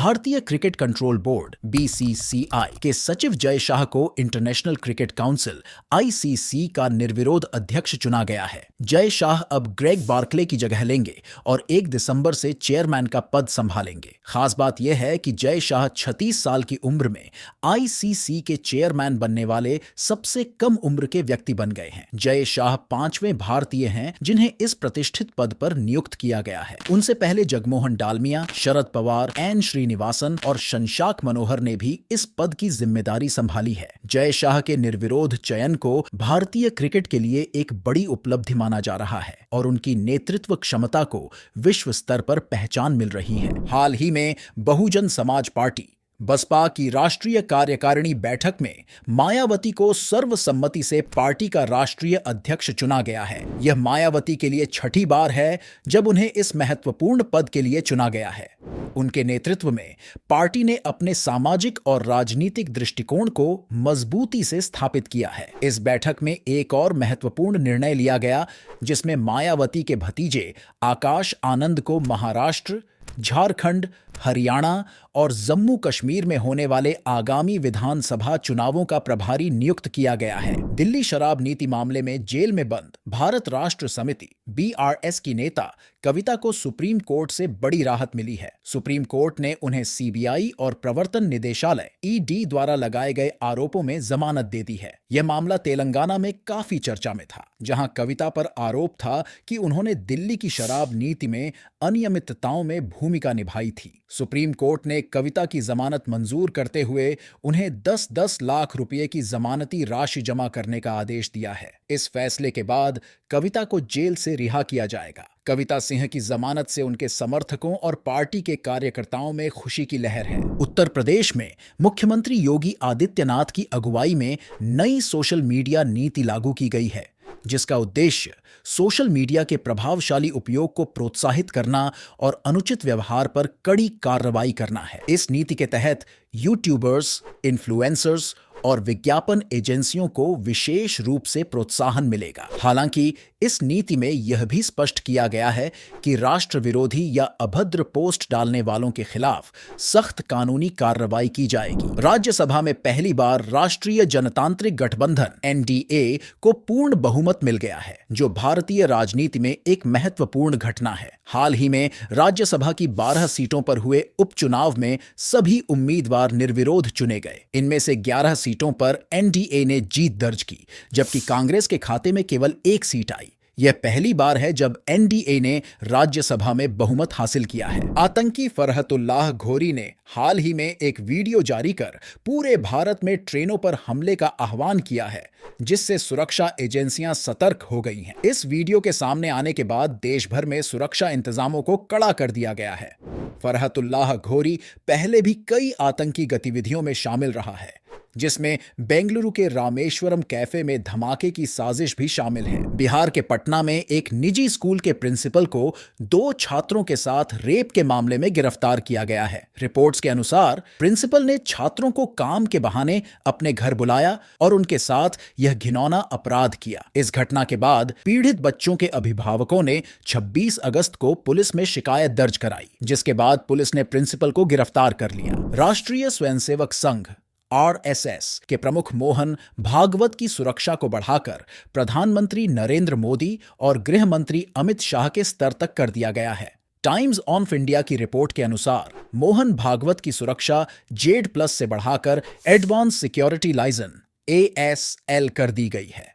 भारतीय cricket control board (BCCI) के सचिव जय शाह को इंटरनेशनल क्रिकेट काउंसिल (आईसीसी) का निर्विरोध अध्यक्ष चुना गया है। जय शाह अब ग्रेग बार्कले की जगह लेंगे और 1 दिसंबर से चेयरमैन का पद संभालेंगे। खास बात यह है कि जय शाह 36 साल की उम्र में आईसीसी के चेयरमैन बनने वाले सबसे कम उम्र के व्यक्ति बन गए हैं। जय शाह 5वें भारतीय हैं जिन्हें इस प्रतिष्ठित पद पर नियुक्त किया गया है। उनसे पहले जगमोहन डालमिया, शरद पवार, एन श्रीनिवासन और शशांक मनोहर ने भी इस पद की जिम्मेदारी संभाली है। जय शाह के निर्विरोध चयन को भारतीय क्रिकेट के लिए एक बड़ी उपलब्धि माना जा रहा है और उनकी नेतृत्व क्षमता को विश्व स्तर पर पहचान मिल रही है। हाल ही में बहुजन समाज पार्टी बसपा की राष्ट्रीय कार्यकारिणी बैठक में मायावती को सर्वसम्मति से पार्टी का राष्ट्रीय अध्यक्ष चुना गया है। यह मायावती के लिए छठी बार है जब उन्हें इस महत्वपूर्ण पद के लिए चुना गया है। उनके नेतृत्व में पार्टी ने अपने सामाजिक और राजनीतिक दृष्टिकोण को मजबूती से स्थापित किया है। इस बैठक में एक और महत्वपूर्ण निर्णय लिया गया जिसमें मायावती के भतीजे आकाश आनंद को महाराष्ट्र, झारखंड, हरियाणा और जम्मू कश्मीर में होने वाले आगामी विधानसभा चुनावों का प्रभारी नियुक्त किया गया है। दिल्ली शराब नीति मामले में जेल में बंद भारत राष्ट्र समिति (बीआरएस) की नेता कविता को सुप्रीम कोर्ट से बड़ी राहत मिली है। सुप्रीम कोर्ट ने उन्हें सीबीआई और प्रवर्तन निदेशालय (ईडी) द्वारा लगाए गए आरोपों में जमानत दे दी है। यह मामला तेलंगाना में काफी चर्चा में था, जहां कविता पर आरोप था कि उन्होंने दिल्ली की शराब नीति में अनियमितताओं में भूमिका निभाई थी। सुप्रीम कोर्ट ने कविता की जमानत मंजूर करते हुए उन्हें 10-10 लाख रुपए की जमानती राशि जमा करने का आदेश दिया है। इस फैसले के बाद कविता को जेल से रिहा किया जाएगा। कविता सिंह की जमानत से उनके समर्थकों और पार्टी के कार्यकर्ताओं में खुशी की लहर है। उत्तर प्रदेश में मुख्यमंत्री योगी आदित्यनाथ की अगुवाई में नई सोशल मीडिया नीति लागू की गई है, जिसका उद्देश्य सोशल मीडिया के प्रभावशाली उपयोग को प्रोत्साहित करना और अनुचित व्यवहार पर कड़ी कार्रवाई करना है। इस नीति के तहत यूट्यूबर्स, इन्फ्लुएंसर्स और विज्ञापन एजेंसियों को विशेष रूप से प्रोत्साहन मिलेगा। हालांकि इस नीति में यह भी स्पष्ट किया गया है कि राष्ट्र विरोधी या अभद्र पोस्ट डालने वालों के खिलाफ सख्त कानूनी कार्रवाई की जाएगी। राज्यसभा में पहली बार राष्ट्रीय जनतांत्रिक गठबंधन (एनडीए) को पूर्ण बहुमत मिल गया है, जो भारतीय राजनीति में एक महत्वपूर्ण घटना है। हाल ही में राज्यसभा की 12 सीटों पर हुए उपचुनाव में सभी उम्मीदवार निर्विरोध चुने गए। इनमें से 11 सीटों पर एनडीए ने जीत दर्ज की, जबकि कांग्रेस के खाते में केवल 1 सीट आई। यह पहली बार है जब एनडीए ने राज्यसभा में बहुमत हासिल किया है। आतंकी फरहतुल्लाह घोरी ने हाल ही में एक वीडियो जारी कर पूरे भारत में ट्रेनों पर हमले का आह्वान किया है, जिससे सुरक्षा एजेंसियां सतर्क हो गई हैं। इस वीडियो के सामने आने के बाद देश भर में सुरक्षा इंतजामों को कड़ा कर दिया गया है। फरहतुल्लाह घोरी पहले भी कई आतंकी गतिविधियों में शामिल रहा है, जिसमें बेंगलुरु के रामेश्वरम कैफे में धमाके की साजिश भी शामिल है। बिहार के पटना में एक निजी स्कूल के प्रिंसिपल को 2 छात्रों के साथ रेप के मामले में गिरफ्तार किया गया है। रिपोर्ट्स के अनुसार प्रिंसिपल ने छात्रों को काम के बहाने अपने घर बुलाया और उनके साथ यह घिनौना अपराध किया। इस घटना के बाद पीड़ित बच्चों के अभिभावकों ने 26 अगस्त को पुलिस में शिकायत दर्ज कराई, जिसके बाद पुलिस ने प्रिंसिपल को गिरफ्तार कर लिया। राष्ट्रीय स्वयंसेवक संघ (आरएसएस) के प्रमुख मोहन भागवत की सुरक्षा को बढ़ाकर प्रधानमंत्री नरेंद्र मोदी और गृह मंत्री अमित शाह के स्तर तक कर दिया गया है। टाइम्स ऑफ इंडिया की रिपोर्ट के अनुसार मोहन भागवत की सुरक्षा जेड+ से बढ़ाकर एडवांस सिक्योरिटी लाइजन (एएसएल) कर दी गई है।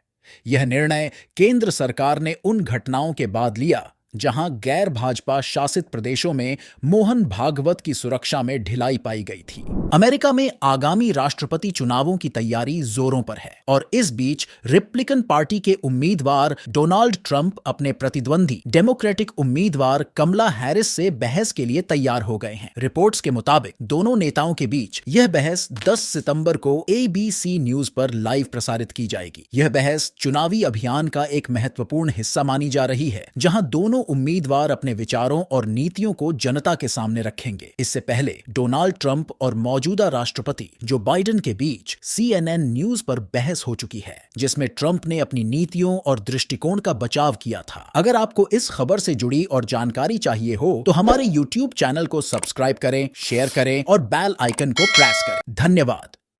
यह निर्णय केंद्र सरकार ने उन घटनाओं के बाद लिया जहां गैर भाजपा शासित प्रदेशों में मोहन भागवत की सुरक्षा में ढिलाई पाई गई थी। अमेरिका में आगामी राष्ट्रपति चुनावों की तैयारी जोरों पर है और इस बीच रिपब्लिकन पार्टी के उम्मीदवार डोनाल्ड ट्रंप अपने प्रतिद्वंदी डेमोक्रेटिक उम्मीदवार कमला हैरिस से बहस के लिए तैयार हो गए हैं। रिपोर्ट्स के मुताबिक दोनों नेताओं के बीच यह बहस 10 सितंबर को ABC न्यूज पर लाइव प्रसारित की जाएगी। यह बहस चुनावी अभियान का एक महत्वपूर्ण हिस्सा मानी जा रही है, जहां दोनों उम्मीदवार अपने विचारों और नीतियों को जनता के सामने रखेंगे। इससे पहले डोनाल्ड ट्रंप और मौजूदा राष्ट्रपति जो बाइडेन के बीच CNN न्यूज पर बहस हो चुकी है, जिसमें ट्रंप ने अपनी नीतियों और दृष्टिकोण का बचाव किया था। अगर आपको इस खबर से जुड़ी और जानकारी चाहिए हो तो हमारे YouTube चैनल को सब्सक्राइब करें, शेयर करें और बेल आइकन को प्रेस करें। धन्यवाद।